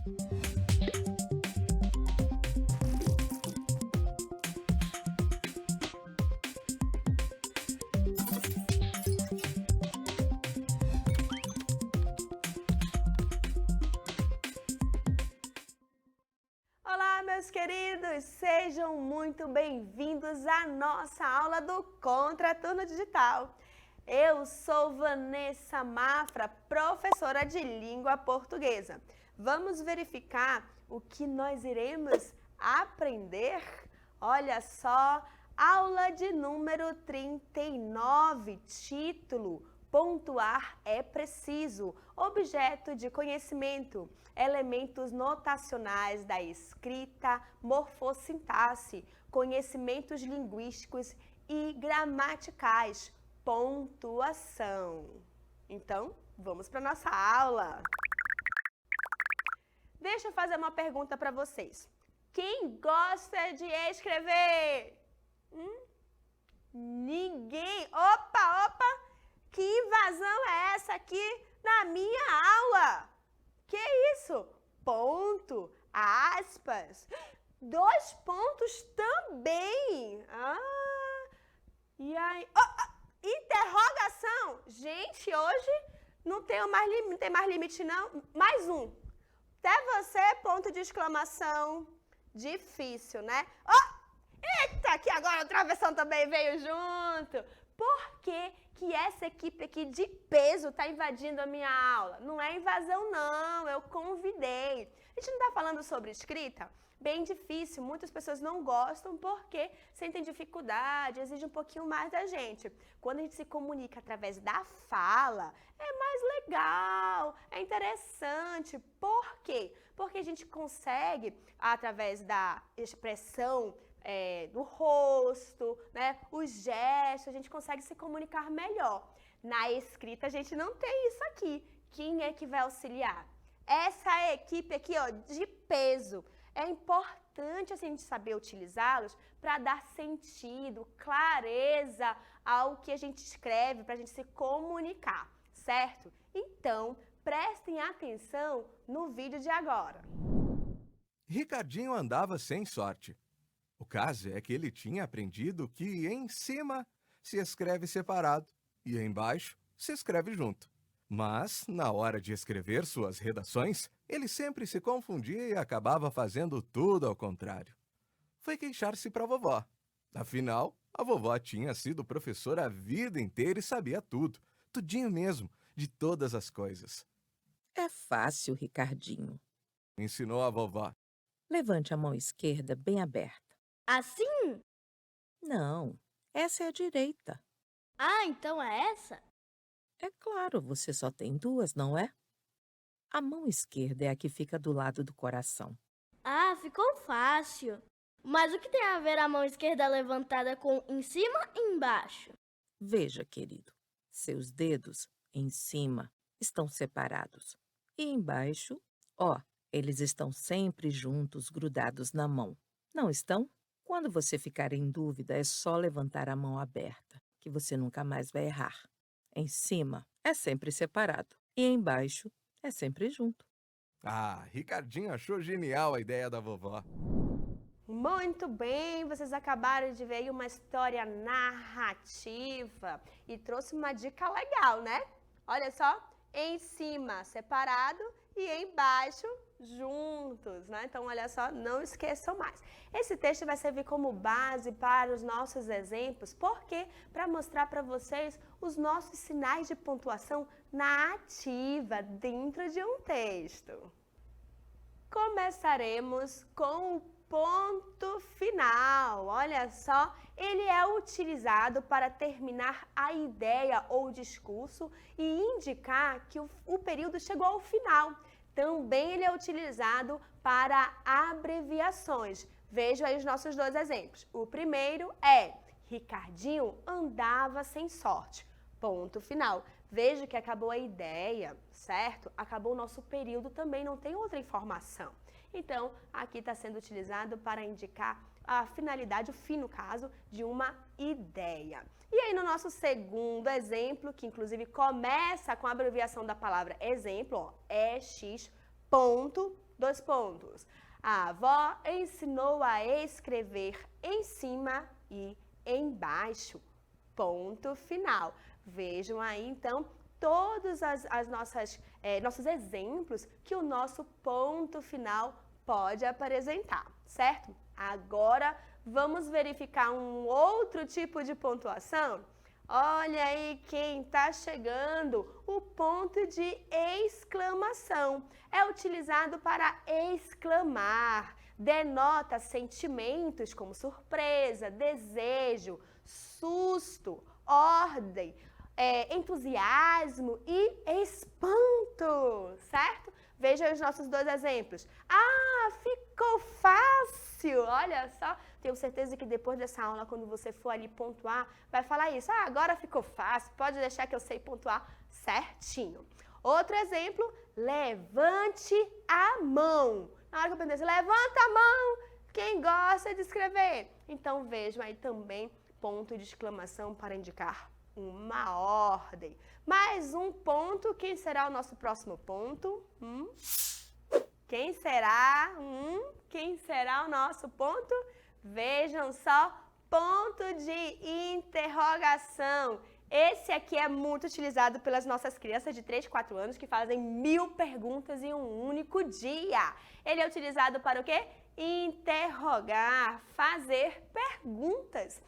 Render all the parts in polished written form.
Olá, meus queridos! Sejam muito bem-vindos à nossa aula do Contraturno Digital. Eu sou Vanessa Mafra, professora de língua portuguesa. Vamos verificar o que nós iremos aprender? Olha só, aula de número 39, título: Pontuar é preciso, objeto de conhecimento, elementos notacionais da escrita, morfossintaxe, conhecimentos linguísticos e gramaticais, pontuação. Então, vamos para a nossa aula. Deixa eu fazer uma pergunta para vocês. Quem gosta de escrever? Ninguém? Opa! Que invasão é essa aqui na minha aula? Que isso? Ponto, aspas, 2 pontos também. E aí? Interrogação. Gente, hoje não tem mais limite não. Mais um. Até você, ponto de exclamação. Difícil, né? Eita, que agora a travessão também veio junto. Por que essa equipe aqui de peso está invadindo a minha aula? Não é invasão não, eu convidei. A gente não está falando sobre escrita? Bem difícil, muitas pessoas não gostam porque sentem dificuldade, exige um pouquinho mais da gente. Quando a gente se comunica através da fala, é mais legal, é interessante. Por quê? Porque a gente consegue, através da expressão do rosto, né, os gestos, a gente consegue se comunicar melhor. Na escrita a gente não tem isso aqui. Quem é que vai auxiliar? Essa equipe aqui, ó, de peso. É importante assim, a gente saber utilizá-los para dar sentido, clareza ao que a gente escreve, para a gente se comunicar, certo? Então, prestem atenção no vídeo de agora. Ricardinho andava sem sorte. O caso é que ele tinha aprendido que em cima se escreve separado e embaixo se escreve junto. Mas, na hora de escrever suas redações, ele sempre se confundia e acabava fazendo tudo ao contrário. Foi queixar-se para a vovó. Afinal, a vovó tinha sido professora a vida inteira e sabia tudo, tudinho mesmo, de todas as coisas. É fácil, Ricardinho. Ensinou a vovó. Levante a mão esquerda bem aberta. Assim? Não, essa é a direita. Ah, então é essa? É claro, você só tem 2, não é? A mão esquerda é a que fica do lado do coração. Ah, ficou fácil. Mas o que tem a ver a mão esquerda levantada com em cima e embaixo? Veja, querido, seus dedos em cima estão separados. E embaixo, eles estão sempre juntos, grudados na mão. Não estão? Quando você ficar em dúvida, é só levantar a mão aberta, que você nunca mais vai errar. Em cima é sempre separado e embaixo é sempre junto. Ricardinho achou genial a ideia da vovó. Muito bem, vocês acabaram de ver aí uma história narrativa e trouxe uma dica legal, né? Olha só, em cima separado e embaixo juntos, né? Então, olha só, não esqueçam mais. Esse texto vai servir como base para os nossos exemplos, porque para mostrar para vocês os nossos sinais de pontuação na ativa dentro de um texto. Começaremos com o ponto final. Olha só, ele é utilizado para terminar a ideia ou discurso e indicar que o período chegou ao final. Também ele é utilizado para abreviações. Vejam aí os nossos 2 exemplos. O primeiro é: Ricardinho andava sem sorte. Ponto final. Veja que acabou a ideia, certo? Acabou o nosso período, também não tem outra informação. Então, aqui está sendo utilizado para indicar a finalidade, o fim, no caso, de uma ideia. E aí, no nosso segundo exemplo, que inclusive começa com a abreviação da palavra exemplo, EX, ponto, 2 pontos. A avó ensinou a escrever em cima e embaixo. Ponto final. Vejam aí, então, todos nossos exemplos que o nosso ponto final pode apresentar, certo? Agora, vamos verificar um outro tipo de pontuação? Olha aí quem está chegando, o ponto de exclamação. É utilizado para exclamar, denota sentimentos como surpresa, desejo, susto, ordem, entusiasmo e espanto, certo? Veja os nossos 2 exemplos. Ah, ficou fácil! Olha só, tenho certeza que depois dessa aula, quando você for ali pontuar, vai falar isso. Ah, agora ficou fácil, pode deixar que eu sei pontuar certinho. Outro exemplo, levante a mão. Na hora que eu perguntei assim, levanta a mão, quem gosta de escrever? Então vejam aí também ponto de exclamação para indicar uma ordem. Mais um ponto, quem será o nosso próximo ponto? Quem será? Quem será o nosso ponto? Vejam só, ponto de interrogação. Esse aqui é muito utilizado pelas nossas crianças de 3, 4 anos que fazem 1000 perguntas em um único dia. Ele é utilizado para o quê? Interrogar, fazer perguntas.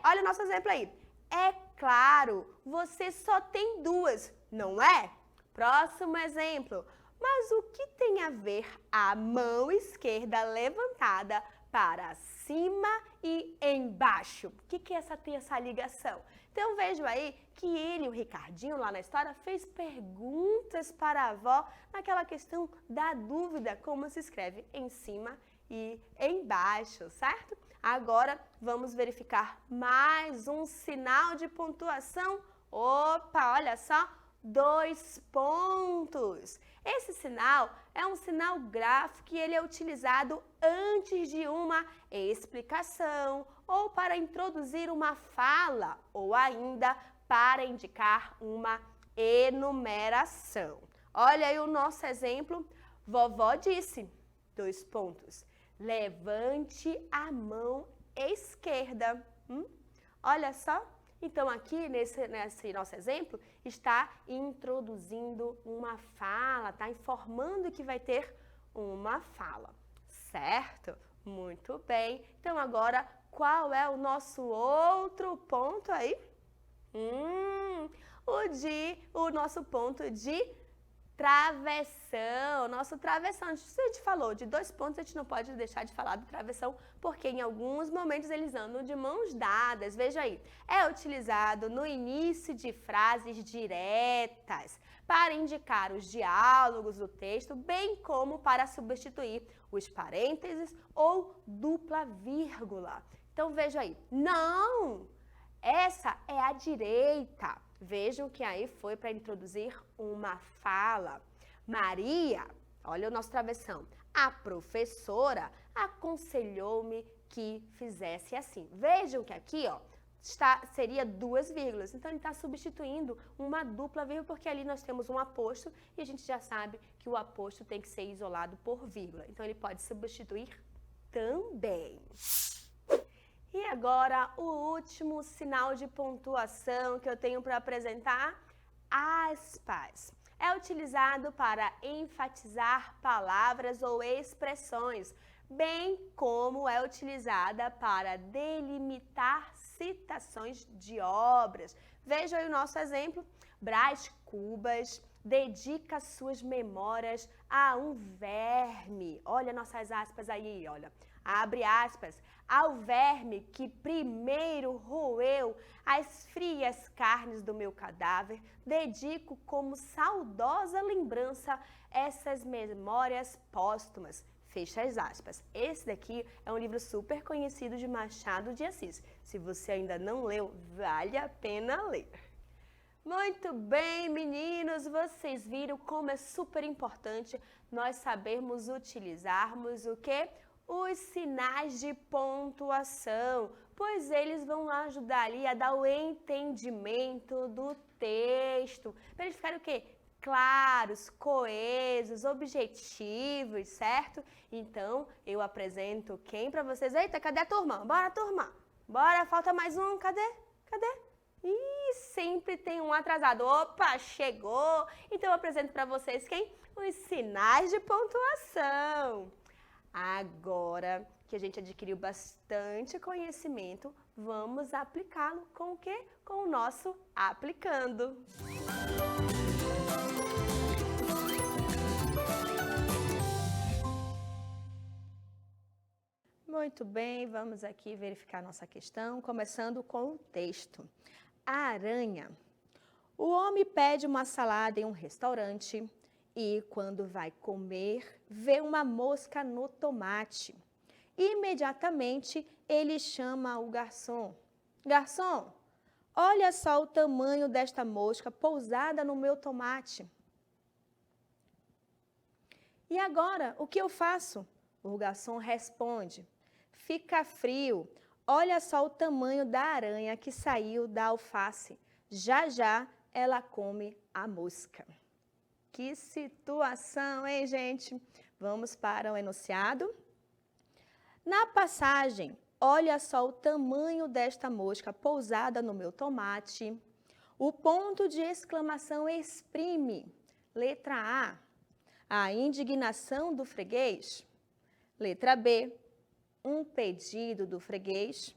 Olha o nosso exemplo aí. É claro, você só tem 2, não é? Próximo exemplo. Mas o que tem a ver a mão esquerda levantada para cima e embaixo? O que tem essa ligação? Então vejo aí que ele, o Ricardinho, lá na história, fez perguntas para a avó naquela questão da dúvida, como se escreve em cima e embaixo, certo? Agora, vamos verificar mais um sinal de pontuação. Opa, olha só, 2 pontos. Esse sinal é um sinal gráfico e ele é utilizado antes de uma explicação ou para introduzir uma fala ou ainda para indicar uma enumeração. Olha aí o nosso exemplo. Vovó disse, 2 pontos. Levante a mão esquerda. Olha só. Então, aqui nesse nosso exemplo, está introduzindo uma fala, está informando que vai ter uma fala, certo? Muito bem. Então, agora, qual é o nosso outro ponto aí? O nosso ponto de travessão, nosso travessão. A gente falou de 2 pontos, a gente não pode deixar de falar do travessão, porque em alguns momentos eles andam de mãos dadas. Veja aí, é utilizado no início de frases diretas, para indicar os diálogos do texto, bem como para substituir os parênteses ou dupla vírgula. Então veja aí, não! Essa é a direita. Vejam que aí foi para introduzir uma fala. Maria, olha o nosso travessão. A professora aconselhou-me que fizesse assim. Vejam que aqui, ó, seria 2 vírgulas. Então, ele está substituindo uma dupla vírgula, porque ali nós temos um aposto e a gente já sabe que o aposto tem que ser isolado por vírgula. Então, ele pode substituir também. E agora, o último sinal de pontuação que eu tenho para apresentar, aspas. É utilizado para enfatizar palavras ou expressões, bem como é utilizada para delimitar citações de obras. Veja aí o nosso exemplo. Brás Cubas dedica suas memórias a um verme. Olha nossas aspas aí, olha. Abre aspas. Ao verme que primeiro roeu as frias carnes do meu cadáver, dedico como saudosa lembrança essas memórias póstumas. Fecha as aspas. Esse daqui é um livro super conhecido de Machado de Assis. Se você ainda não leu, vale a pena ler. Muito bem, meninos, vocês viram como é super importante nós sabermos utilizarmos o quê? Os sinais de pontuação, pois eles vão ajudar ali a dar o entendimento do texto, para eles ficarem o quê? claros, coesos, objetivos, certo? Então, eu apresento quem para vocês? Eita, cadê a turma? Bora, turma! Bora, falta mais um, cadê? Cadê? Ih, sempre tem um atrasado. Opa, chegou! Então, eu apresento para vocês quem? Os sinais de pontuação. Agora que a gente adquiriu bastante conhecimento, vamos aplicá-lo com o quê? Com o nosso aplicando. Muito bem, vamos aqui verificar nossa questão, começando com o texto. A aranha. O homem pede uma salada em um restaurante e, quando vai comer, vê uma mosca no tomate. Imediatamente, ele chama o garçom. Garçom, olha só o tamanho desta mosca pousada no meu tomate. E agora, o que eu faço? O garçom responde. Fica frio, olha só o tamanho da aranha que saiu da alface. Já já ela come a mosca. Que situação, hein, gente? Vamos para o enunciado. Na passagem, olha só o tamanho desta mosca pousada no meu tomate. O ponto de exclamação exprime. Letra A indignação do freguês. Letra B, um pedido do freguês.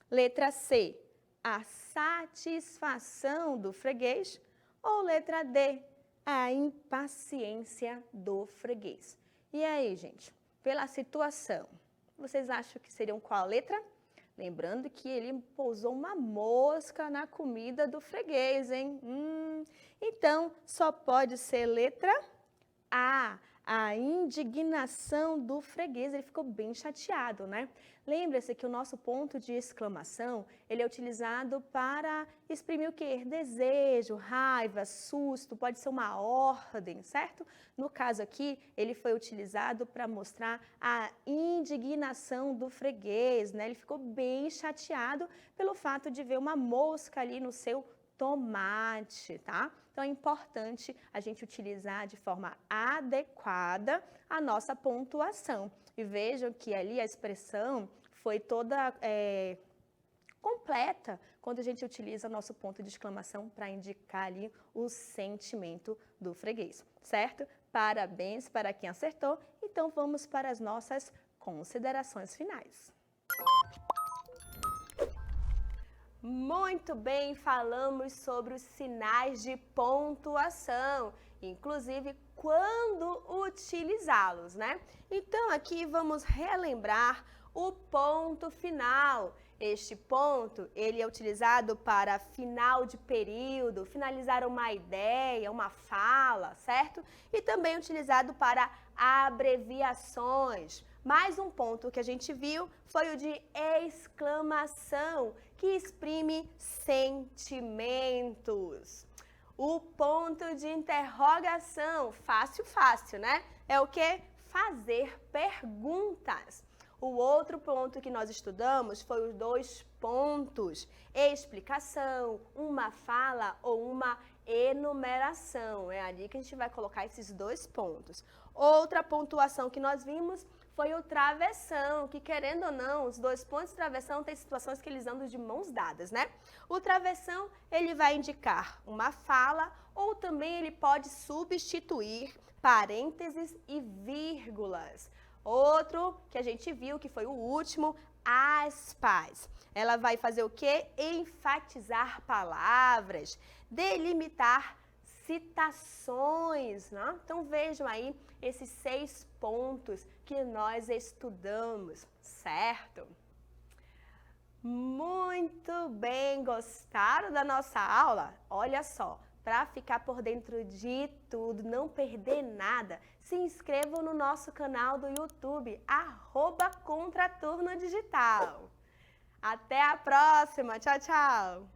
Letra C, a satisfação do freguês. Ou letra D, a impaciência do freguês. E aí, gente, pela situação, vocês acham que seriam qual letra? Lembrando que ele pousou uma mosca na comida do freguês, hein? Então, só pode ser letra A indignação do freguês. Ele ficou bem chateado, né? Lembra-se que o nosso ponto de exclamação, ele é utilizado para exprimir o quê? Desejo, raiva, susto, pode ser uma ordem, certo? No caso aqui, ele foi utilizado para mostrar a indignação do freguês, né? Ele ficou bem chateado pelo fato de ver uma mosca ali no seu tomate, tá? Então, é importante a gente utilizar de forma adequada a nossa pontuação. E vejam que ali a expressão foi toda completa quando a gente utiliza nosso ponto de exclamação para indicar ali o sentimento do freguês, certo? Parabéns para quem acertou. Então, vamos para as nossas considerações finais. Muito bem, falamos sobre os sinais de pontuação, inclusive quando utilizá-los, né? Então, aqui vamos relembrar o ponto final. Este ponto, ele é utilizado para final de período, finalizar uma ideia, uma fala, certo? E também utilizado para abreviações. Mais um ponto que a gente viu foi o de exclamação, que exprime sentimentos. O ponto de interrogação, fácil, né? É o que? Fazer perguntas. O outro ponto que nós estudamos foi os 2 pontos, explicação, uma fala ou uma enumeração. É ali que a gente vai colocar esses 2 pontos. Outra pontuação que nós vimos foi o travessão, que querendo ou não, os 2 pontos de travessão tem situações que eles andam de mãos dadas, né? O travessão, ele vai indicar uma fala ou também ele pode substituir parênteses e vírgulas. Outro que a gente viu, que foi o último, aspas. Ela vai fazer o quê? Enfatizar palavras, delimitar citações, né? Então vejam aí esses 6 pontos que nós estudamos, certo? Muito bem, gostaram da nossa aula? Olha só, para ficar por dentro de tudo, não perder nada, se inscrevam no nosso canal do YouTube, @Contraturno Digital. Até a próxima, tchau, tchau!